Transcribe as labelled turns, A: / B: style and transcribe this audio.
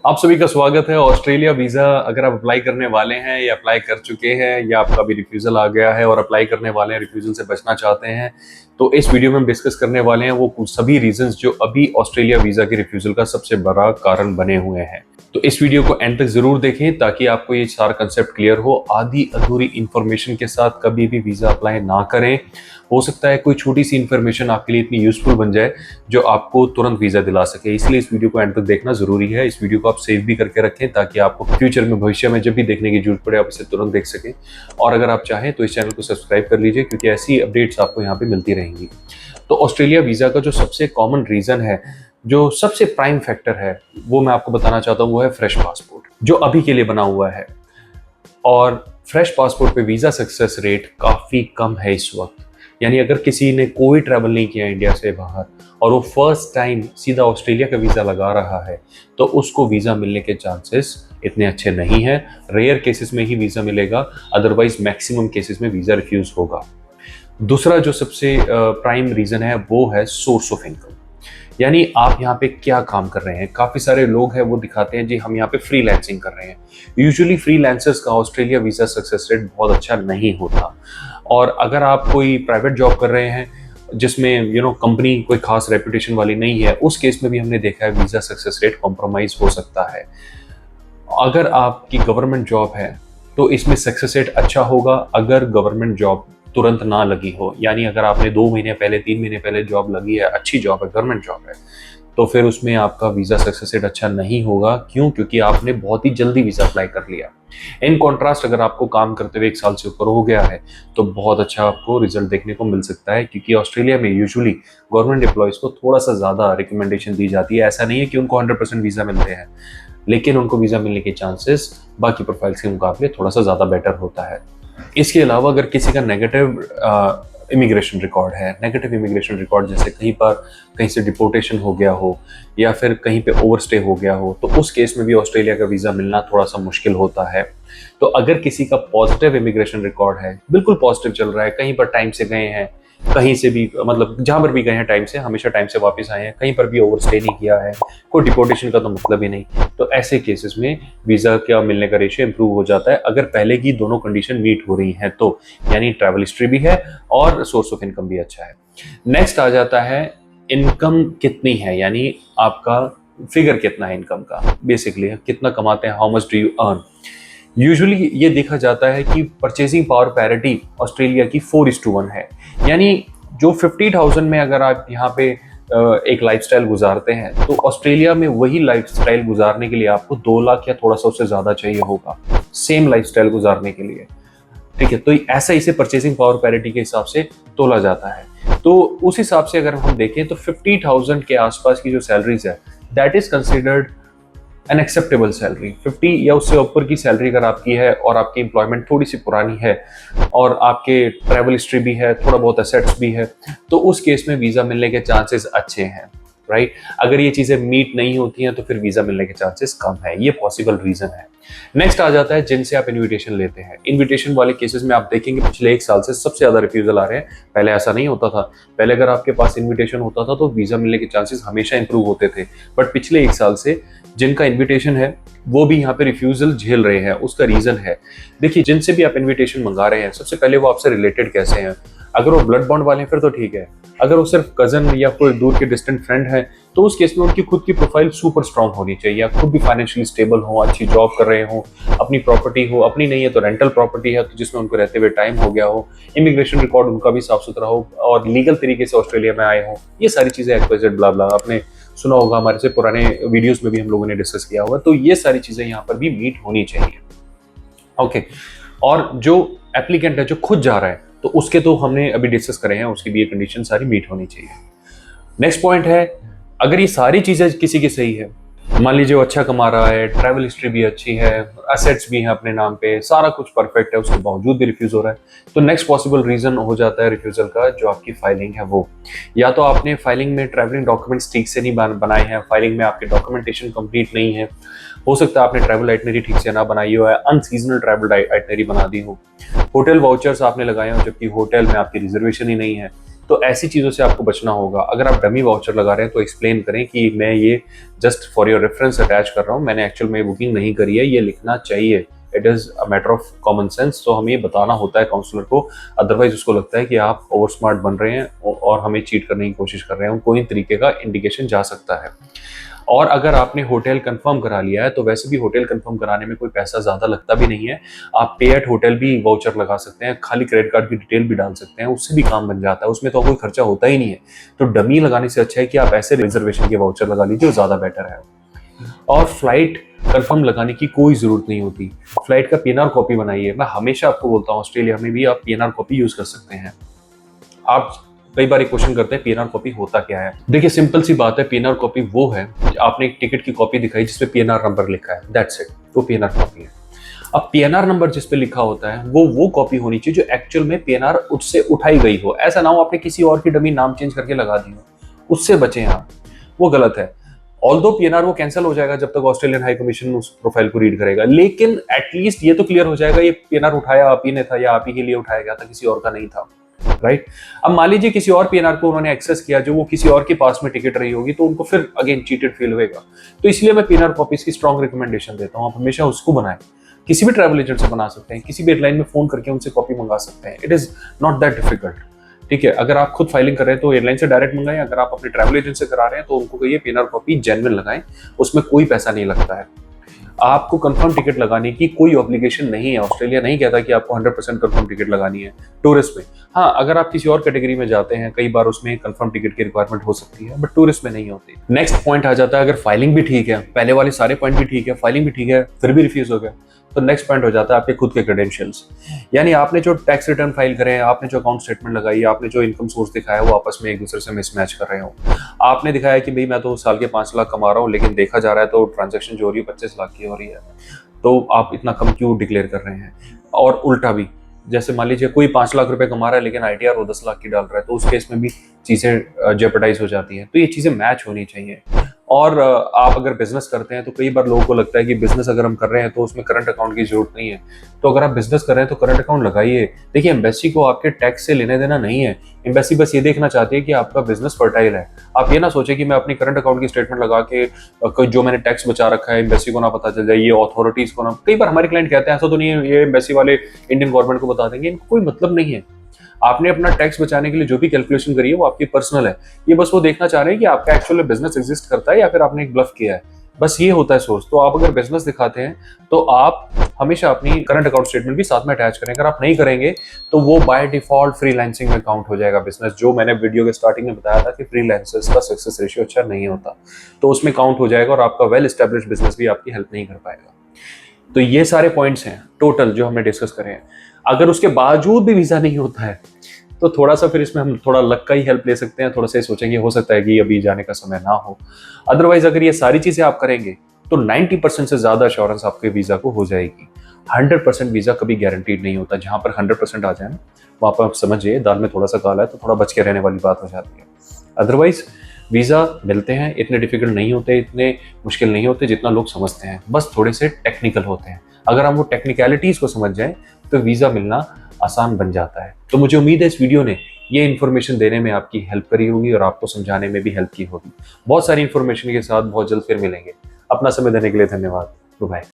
A: आप सभी का स्वागत है। ऑस्ट्रेलिया वीज़ा अगर आप अप्लाई करने वाले हैं या अप्लाई कर चुके हैं या आपका भी रिफ्यूज़ल आ गया है और अप्लाई करने वाले हैं, रिफ्यूज़ल से बचना चाहते हैं, तो इस वीडियो में हम डिस्कस करने वाले हैं वो कुछ सभी रीजंस जो अभी ऑस्ट्रेलिया वीज़ा के रिफ्यूज़ल का सबसे बड़ा कारण बने हुए हैं। तो इस वीडियो को एंड तक ज़रूर देखें ताकि आपको ये सारा कंसेप्ट क्लियर हो। आधी अधूरी इन्फॉर्मेशन के साथ कभी भी वीज़ा अप्लाई ना करें। हो सकता है कोई छोटी सी इन्फॉर्मेशन आपके लिए इतनी यूजफुल बन जाए जो आपको तुरंत वीज़ा दिला सके, इसलिए इस वीडियो को एंड तक देखना ज़रूरी है। इस वीडियो को आप सेव भी करके रखें ताकि आपको फ्यूचर में, भविष्य में जब भी देखने की जरूरत पड़े आप इसे तुरंत देख सकें। और अगर आप चाहें तो इस चैनल को सब्सक्राइब कर लीजिए क्योंकि ऐसी अपडेट्स आपको यहाँ पे मिलती रहेंगी। तो ऑस्ट्रेलिया वीज़ा का जो सबसे कॉमन रीज़न है, जो सबसे प्राइम फैक्टर है, वो मैं आपको बताना चाहता हूँ, वो है फ्रेश पासपोर्ट जो अभी के लिए बना हुआ है। और फ्रेश पासपोर्ट पे वीज़ा सक्सेस रेट काफ़ी कम है इस वक्त। यानी अगर किसी ने कोई ट्रैवल नहीं किया इंडिया से बाहर और वो फर्स्ट टाइम सीधा ऑस्ट्रेलिया का वीज़ा लगा रहा है तो उसको वीज़ा मिलने के चांसेस इतने अच्छे नहीं हैं। रेयर केसेस में ही वीज़ा मिलेगा, अदरवाइज मैक्सिमम केसेस में वीज़ा रिफ्यूज़ होगा। दूसरा जो सबसे प्राइम रीज़न है वो है सोर्स ऑफ इनकम। यानी आप यहाँ पे क्या काम कर रहे हैं। काफ़ी सारे लोग हैं वो दिखाते हैं जी हम यहाँ पे फ्रीलांसिंग कर रहे हैं। यूजुअली फ्रीलांसर्स का ऑस्ट्रेलिया वीज़ा सक्सेस रेट बहुत अच्छा नहीं होता। और अगर आप कोई प्राइवेट जॉब कर रहे हैं जिसमें कंपनी कोई खास रेपुटेशन वाली नहीं है, उस केस में भी हमने देखा है वीज़ा सक्सेस रेट कॉम्प्रोमाइज़ हो सकता है। अगर आपकी गवर्नमेंट जॉब है तो इसमें सक्सेस रेट अच्छा होगा अगर गवर्नमेंट जॉब तुरंत ना लगी हो। यानी अगर आपने 2 महीने पहले, 3 महीने पहले जॉब लगी है, अच्छी जॉब है, गवर्नमेंट जॉब है, तो फिर उसमें आपका वीज़ा सक्सेस रेट अच्छा नहीं होगा। क्यों? क्योंकि आपने बहुत ही जल्दी वीज़ा अप्लाई कर लिया। इन कॉन्ट्रास्ट अगर आपको काम करते हुए 1 साल से ऊपर हो गया है तो बहुत अच्छा आपको रिजल्ट देखने को मिल सकता है। क्योंकि ऑस्ट्रेलिया में यूजुअली गवर्नमेंट एम्प्लॉयज़ को थोड़ा सा ज़्यादा रिकमेंडेशन दी जाती है। ऐसा नहीं है कि उनको 100% वीज़ा मिलते हैं, लेकिन उनको वीज़ा मिलने के चांसेस बाकी प्रोफाइल्स के मुकाबले थोड़ा सा ज़्यादा बेटर होता है। इसके अलावा अगर किसी का नेगेटिव इमिग्रेशन रिकॉर्ड है, नेगेटिव इमिग्रेशन रिकॉर्ड जैसे कहीं से डिपोर्टेशन हो गया हो या फिर कहीं पे ओवरस्टे हो गया हो, तो उस केस में भी ऑस्ट्रेलिया का वीज़ा मिलना थोड़ा सा मुश्किल होता है। तो अगर किसी का पॉजिटिव इमिग्रेशन रिकॉर्ड है, बिल्कुल पॉजिटिव चल रहा है, कहीं पर टाइम से गए हैं, कहीं से भी मतलब जहाँ पर भी गए हैं टाइम से, हमेशा टाइम से वापस आए हैं, कहीं पर भी ओवरस्टे नहीं किया है, कोई डिपोर्टेशन का तो मतलब ही नहीं, तो ऐसे केसेस में वीज़ा का मिलने का रेशियो इंप्रूव हो जाता है अगर पहले की दोनों कंडीशन मीट हो रही हैं तो। यानी ट्रैवल हिस्ट्री भी है और सोर्स ऑफ इनकम भी अच्छा है। नेक्स्ट आ जाता है इनकम कितनी है, यानी आपका फिगर कितना है इनकम का, बेसिकली कितना कमाते हैं, how much do you earn. Usually ये देखा जाता है कि परचेसिंग पावर पैरिटी ऑस्ट्रेलिया की 4:1 है। यानी जो 50,000 में अगर आप यहाँ पे एक लाइफस्टाइल गुजारते हैं तो ऑस्ट्रेलिया में वही लाइफस्टाइल गुजारने के लिए आपको 2 लाख या थोड़ा सा उससे ज़्यादा चाहिए होगा सेम लाइफस्टाइल गुजारने के लिए। ठीक है, तो ऐसा इसे परचेसिंग पावर पैरिटी के हिसाब से तोला जाता है। तो उस हिसाब से अगर हम देखें तो 50,000 के आसपास की जो सैलरीज है that is considered an acceptable salary. 50 या उससे ऊपर की सैलरी अगर आपकी है और आपकी एम्प्लॉयमेंट थोड़ी सी पुरानी है और आपके ट्रैवल हिस्ट्री भी है, थोड़ा बहुत एसेट्स भी है, तो उस केस में वीज़ा मिलने के चांसेस अच्छे हैं। राइट, अगर ये चीज़ें मीट नहीं होती हैं तो फिर वीज़ा मिलने के चांसेस कम है। ये पॉसिबल रीज़न है। नेक्स्ट आ जाता है जिनसे आप इनविटेशन लेते हैं। इनविटेशन वाले केसेस में आप देखेंगे पिछले 1 साल से सबसे ज़्यादा रिफ्यूज़ल आ रहे हैं। पहले ऐसा नहीं होता था। पहले अगर आपके पास इनविटेशन होता था तो वीज़ा मिलने के चांसेस हमेशा इंप्रूव होते थे, बट पिछले 1 साल से जिनका इनविटेशन है वो भी यहाँ पे रिफ्यूज़ल झेल रहे हैं। उसका रीज़न है, देखिए, जिनसे भी आप इनविटेशन मंगा रहे हैं सबसे पहले वो आपसे रिलेटेड कैसे हैं। अगर वो ब्लड बॉन्ड वाले हैं फिर तो ठीक है। अगर वो सिर्फ कजन या कोई दूर के डिस्टेंट फ्रेंड है तो उस केस में उनकी खुद की प्रोफाइल सुपर स्ट्रांग होनी चाहिए, या खुद भी फाइनेंशियली स्टेबल हो, अच्छी जॉब कर रहे हो, अपनी प्रॉपर्टी हो, अपनी नहीं है तो रेंटल प्रॉपर्टी है तो जिसमें उनको रहते हुए टाइम हो गया हो, इमिग्रेशन रिकॉर्ड उनका भी साफ सुथरा हो और लीगल तरीके से ऑस्ट्रेलिया में आए हो। ये सारी चीज़ें एक्सवाइजेड ब्ला ब्ला आपने सुना होगा, हमारे से पुराने वीडियोस में भी हम लोगों ने डिस्कस किया होगा। तो ये सारी चीज़ें यहाँ पर भी मीट होनी चाहिए। ओके, और जो एप्लीकेंट है जो खुद जा रहा है तो उसके तो हमने अभी डिस्कस करे हैं, उसकी भी ये कंडीशन सारी मीट होनी चाहिए। नेक्स्ट पॉइंट है, अगर ये सारी चीज़ें किसी की सही है, मान लीजिए वो अच्छा कमा रहा है, ट्रैवल हिस्ट्री भी अच्छी है, एसेट्स भी हैं अपने नाम पे, सारा कुछ परफेक्ट है, उसके बावजूद भी रिफ्यूज़ हो रहा है, तो नेक्स्ट पॉसिबल रीज़न हो जाता है रिफ्यूज़ल का जो आपकी फाइलिंग है वो। या तो आपने फाइलिंग में ट्रैवलिंग डॉक्यूमेंट्स ठीक से नहीं बनाए हैं, फाइलिंग में आपके डॉक्यूमेंटेशन कंप्लीट नहीं है, हो सकता है आपने ट्रैवल आइटनरी ठीक से ना बनाई हो, अनसीजनल ट्रैवल आइटनरी बना दी हो, होटल वाउचर्स आपने लगाए हो जबकि होटल में आपकी रिजर्वेशन ही नहीं है, तो ऐसी चीज़ों से आपको बचना होगा। अगर आप डमी वाउचर लगा रहे हैं तो एक्सप्लेन करें कि मैं ये just for your reference attach कर रहा हूँ, मैंने एक्चुअल में बुकिंग नहीं करी है, ये लिखना चाहिए। It is a matter of common sense. तो हमें ये बताना होता है काउंसलर को, अदरवाइज उसको लगता है कि आप ओवर स्मार्ट बन रहे हैं और हमें चीट करने की कोशिश कर रहे हैं। कोई तरीके का इंडिकेशन जा सकता है। और अगर आपने होटल कंफर्म करा लिया है तो वैसे भी होटल कंफर्म कराने में कोई पैसा ज़्यादा लगता भी नहीं है। आप पे एट होटल भी वाउचर लगा सकते हैं, खाली क्रेडिट कार्ड की डिटेल भी डाल सकते हैं, उससे भी काम बन जाता है, उसमें तो कोई खर्चा होता ही नहीं है। तो डमी लगाने से अच्छा है कि आप ऐसे रिजर्वेशन के वाउचर लगा लीजिए, ज़्यादा बेटर है। और फ्लाइट कंफर्म लगाने की कोई ज़रूरत नहीं होती। फ्लाइट का पीएनआर कॉपी बनाइए। मैं हमेशा आपको बोलता हूँ ऑस्ट्रेलिया में भी आप पीएनआर कॉपी यूज़ कर सकते हैं। आप कई बार एक क्वेश्चन करते हैं पीएनआर कॉपी होता क्या है। देखिए सिंपल सी बात है, पीएनआर कॉपी वो है, आपने एक टिकट की कॉपी दिखाई जिसपे पीएनआर नंबर लिखा है, दैट्स इट, वो पीएनआर कॉपी है। अब पीएनआर नंबर जिसपे लिखा होता है वो कॉपी होनी चाहिए जो एक्चुअल में पीएनआर उससे उठाई गई हो। ऐसा ना हो आपने किसी और की डमी नाम चेंज करके लगा दी हो, उससे बचें आप, वो गलत है। ऑल्दो पीएनआर वो कैंसिल हो जाएगा जब तक ऑस्ट्रेलियन हाई कमीशन उस प्रोफाइल को रीड करेगा, लेकिन एटलीस्ट ये तो क्लियर हो जाएगा ये पीएनआर उठाया आप ही ने था या आप ही के लिए उठाया गया था, किसी और का नहीं था, राइट। अब मान लीजिए किसी और पीएनआर को उन्होंने एक्सेस किया जो वो किसी और के पास में टिकट रही होगी, तो उनको फिर अगेन चीटेड फील होगा। तो इसलिए मैं पीएनआर कॉपीज की स्ट्रॉन्ग रिकमेंडेशन देता हूँ, आप हमेशा उसको बनाएं। किसी भी ट्रैवल एजेंट से बना सकते हैं, किसी भी एयरलाइन में फोन करके उनसे कॉपी मंगा सकते हैं। It is not that difficult, ठीक है। अगर आप खुद फाइलिंग कर रहे हैं तो एयरलाइन से डायरेक्ट मंगाएं, अगर आप अपने ट्रैवल एजेंट से करा रहे हैं तो उनको कहिए पीएनआर कॉपी जेन्युइन लगाएं, उसमें कोई पैसा नहीं लगता है। आपको कंफर्म टिकट लगाने की कोई ऑब्लिगेशन नहीं है। ऑस्ट्रेलिया नहीं कहता कि आपको 100% कंफर्म टिकट लगानी है टूरिस्ट में। हाँ, अगर आप किसी और कैटेगरी में जाते हैं कई बार उसमें कंफर्म टिकट की रिक्वायरमेंट हो सकती है, बट टूरिस्ट में नहीं होती। नेक्स्ट पॉइंट आ जाता है, अगर फाइलिंग भी ठीक है, पहले वाले सारे पॉइंट भी ठीक है, फाइलिंग भी ठीक है, फिर भी रिफ्यूज हो गया, तो नेक्स्ट पॉइंट हो जाता है आपके खुद के क्रेडेंशियल्स। यानी आपने जो टैक्स रिटर्न फाइल करे, आपने जो अकाउंट स्टेटमेंट लगाई, आपने जो इनकम सोर्स दिखाया वो आपस में एक दूसरे से मिसमैच कर रहे हो। आपने दिखाया कि भाई मैं तो साल के 5 लाख कमा रहा हूँ, लेकिन देखा जा रहा है तो ट्रांजेक्शन जो हो रही है 25 लाख की हो रही है, तो आप इतना कम क्यों डिक्लेयर कर रहे हैं। और उल्टा भी, जैसे मान लीजिए कोई 5 लाख रुपए कमा रहा है लेकिन आईटीआर वो 10 लाख की डाल रहा है, तो उस केस में भी चीजें जेपरडाइज हो जाती हैं। तो ये चीजें मैच होनी चाहिए। और आप अगर बिजनेस करते हैं तो कई बार लोगों को लगता है कि बिजनेस अगर हम कर रहे हैं तो उसमें करंट अकाउंट की जरूरत नहीं है। तो अगर आप बिजनेस कर रहे हैं तो करंट अकाउंट लगाइए। देखिए एम्बेसी को आपके टैक्स से लेने देना नहीं है। एम्बेसी बस ये देखना चाहती है कि आपका बिजनेस फर्टाइल है। आप ये ना सोचे कि मैं अपनी करंट अकाउंट की स्टेटमेंट लगा के जो मैंने टैक्स बचा रखा है एम्बेसी को ना पता चल जाए, ये अथॉरिटीज को ना। कई बार हमारे क्लाइंट कहते हैं ऐसा तो नहीं है ये एम्बेसी वाले इंडियन गवर्नमेंट को बता देंगे, इनको कोई मतलब नहीं है। आपने अपना टैक्स बचाने के लिए जो भी कैलकुलेशन करी है वो आपकी पर्सनल है। ये बस वो देखना चाह रहे हैं कि आपका एक्चुअल बिजनेस एग्जिस्ट करता है या फिर आपने एक ब्लफ किया है, बस ये होता है सोर्स। तो आप अगर बिजनेस दिखाते हैं तो आप हमेशा अपनी करंट अकाउंट स्टेटमेंट भी साथ में अटैच करें। अगर आप नहीं करेंगे तो वो बाय डिफॉल्ट फ्रीलांसिंग में काउंट हो जाएगा बिजनेस, जो मैंने वीडियो के स्टार्टिंग में बताया था कि फ्रीलांसर्स का सक्सेस रेशियो अच्छा नहीं होता, तो उसमें काउंट हो जाएगा और आपका वेल एस्टेब्लिश्ड बिजनेस भी आपकी हेल्प नहीं कर पाएगा। तो ये सारे पॉइंट्स हैं टोटल जो हमने डिस्कस करे हैं। अगर उसके बावजूद भी वीजा नहीं होता है तो थोड़ा सा फिर इसमें हम थोड़ा लक का ही हेल्प ले सकते हैं, थोड़ा सा सोचेंगे हो सकता है कि अभी जाने का समय ना हो। अदरवाइज अगर ये सारी चीजें आप करेंगे तो 90% से ज्यादा अश्योरेंस आपके वीजा को हो जाएगी। 100% वीजा कभी गारंटीड नहीं होता। जहां पर 100% आ जाए ना वहां पर आप समझिए दाल में थोड़ा सा काला है, तो थोड़ा बच के रहने वाली बात हो जाती है। अदरवाइज वीजा मिलते हैं, इतने डिफिकल्ट नहीं होते, इतने मुश्किल नहीं होते जितना लोग समझते हैं, बस थोड़े से टेक्निकल होते हैं। अगर हम वो टेक्निकलिटीज को समझ जाएं तो वीजा मिलना आसान बन जाता है। तो मुझे उम्मीद है इस वीडियो ने ये इन्फॉर्मेशन देने में आपकी हेल्प करी होगी और आपको समझाने में भी हेल्प की होगी। बहुत सारी इन्फॉर्मेशन के साथ बहुत जल्द फिर मिलेंगे। अपना समय देने के लिए धन्यवाद। बाय।